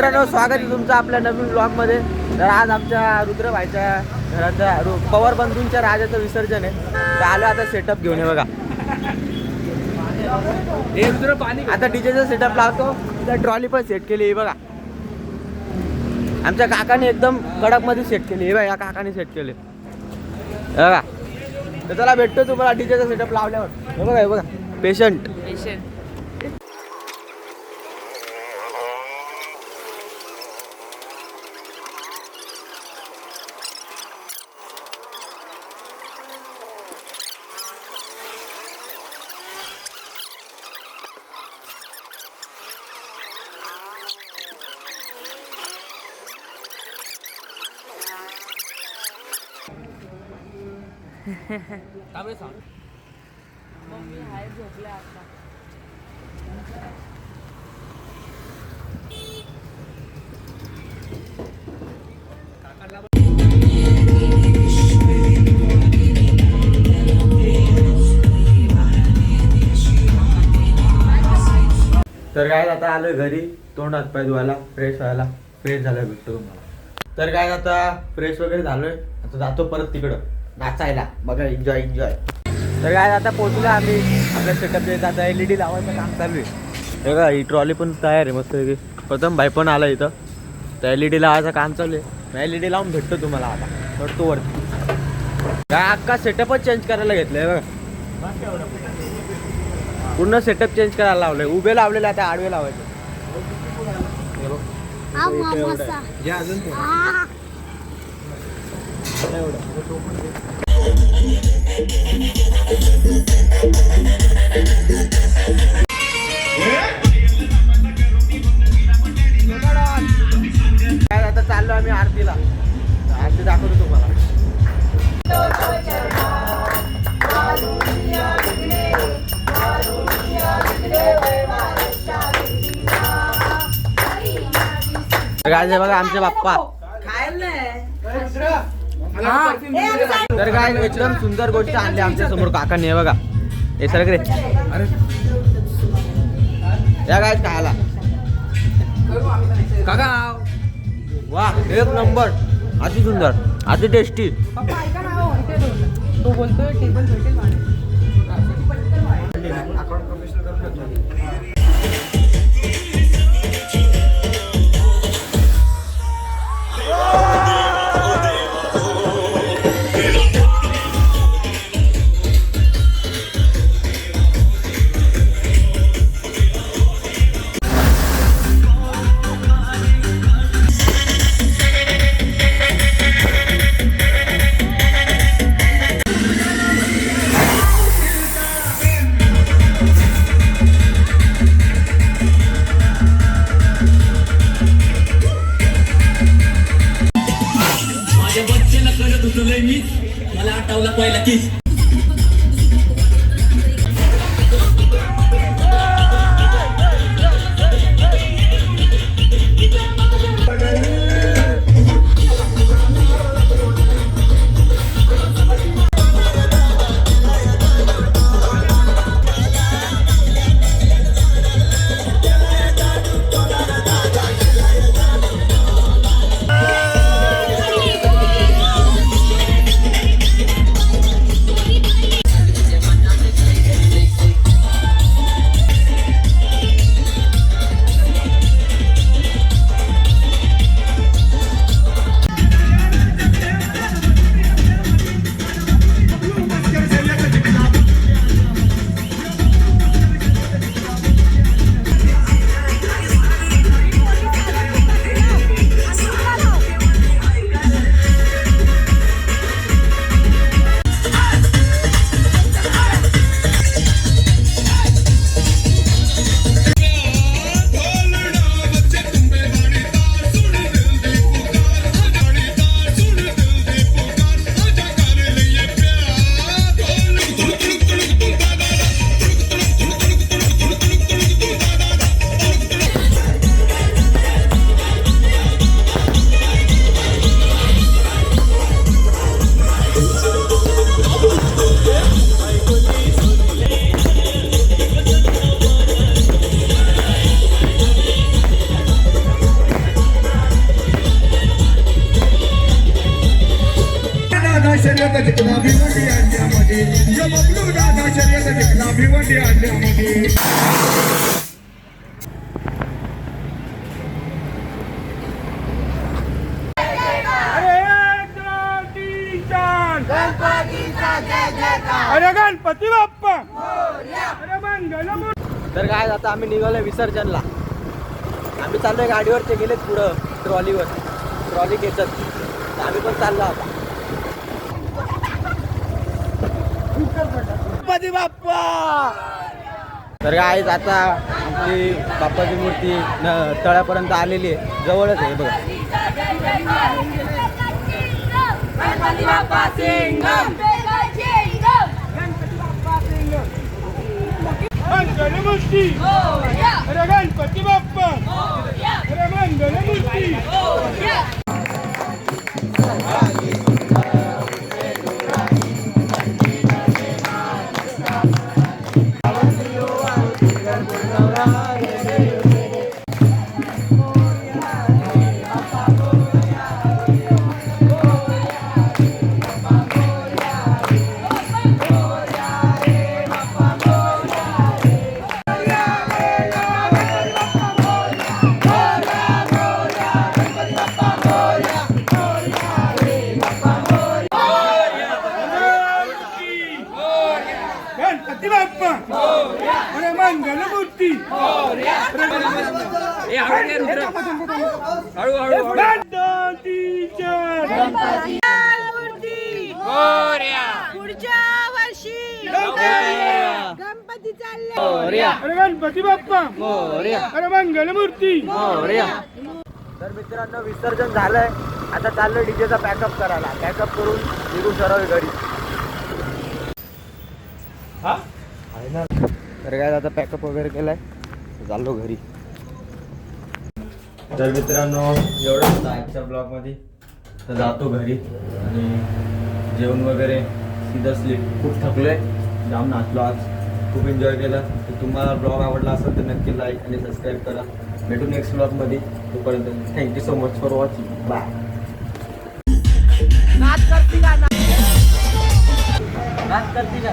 मित्रांनो, स्वागत आहे तुमचं आपल्या नवीन ब्लॉगमध्ये. तर आज आमच्या रुद्रभाईच्या घराच्या पवार बंधूंच्या राजाचं विसर्जन आहे. तर आलो आता सेटअप घेऊन. बघा आता डीजेचा सेटअप लावतो. त्या ट्रॉली पण सेट केली आहे बघा. आमच्या काकाने एकदम कडक मध्ये सेट केली आहे बघा. या काकाने सेट केले बघा. तर त्याला भेटतो तुम्हाला डीजेचा सेटअप लावल्यावर. हे बघा, हे बघा पेशंट. मम्मी हाय झोपल्या आता. तर काय आता आलोय घरी. तोंड हात पाय धुवायला, फ्रेश व्हायला. फ्रेश झालं भेटतो तुम्हाला. तर काय आता फ्रेश वगैरे झालोय. आता जातो परत तिकडं नाचायला. बघा एन्जॉय एन्जॉय. तर काय आता पोहोचलो आम्ही आपल्या सेटअप देत. आता LED लावायचं काम चालू आहे. हे बघा ही ट्रॉली पण तयार आहे मस्त. प्रथम भाई पण आला इथं. तर LED लावायचं काम चालू आहे. LED लावून भेटतो तुम्हाला. आता पडतो वरती. काय अख्खा सेटअपच चेंज करायला घेतलंय बघा. पूर्ण सेटअप चेंज करायला लावलंय. उभे लावलेले आता आडवे लावायचे. काय आता चाललो आम्ही आरतीला. आरती दाखवतो तुम्हाला. काय बघा आमचे बाप्पा. तर काय एकदम सुंदर गोष्ट आणली आमच्या समोर काकांनी. हे बघा हे सर रे. या काय खायला काका. वा एक नंबर. अति सुंदर, अति टेस्टी. तो बोलतोय टेबल भेटेल. मला आठवला पहिला किस. अरे गणपती बाप्पा अरे मंगल. तर काय आता आम्ही निघालोय विसर्जनला. आम्ही चाललोय गाडीवर, ते गेलेत पुढं ट्रॉलीवर, ट्रॉली घेतात. तर आम्ही पण चाललो आता. गणपती बाप्पा. तर काय आता आमची बाप्पाची मूर्ती तळ्यापर्यंत आलेली आहे, जवळच आहे बघा. गणपती बाप्पा सिंगम. मंगलमूर्ती अरे गणपती बाप्पा अरे मंगलमूर्ती. गणपती बाप्पा अरे मंगलमूर्ती. पुढच्या वर्षी गणपती चालले. अरे गणपती बाप्पा अरे मंगलमूर्ती. तर मित्रांनो विसर्जन झालंय, आता चाललोय डीजेचा पॅकअप करायला. पॅकअप करून निघू सरळ घरी. तर काय आता पॅकअप वगैरे केलाय, चाललो घरी. तर मित्रांनो एवढं होतं आजच्या ब्लॉगमध्ये. तर जातो घरी आणि जेवण वगैरे सीधा स्लीप. खूप थकलोय, जाम नाचलो आज, खूप एन्जॉय केला. तर तुम्हाला ब्लॉग आवडला असेल तर नक्की लाईक आणि सबस्क्राईब करा. भेटू नेक्स्ट ब्लॉगमध्ये. तोपर्यंत thank you so much for watching. Bye. नाच करते का?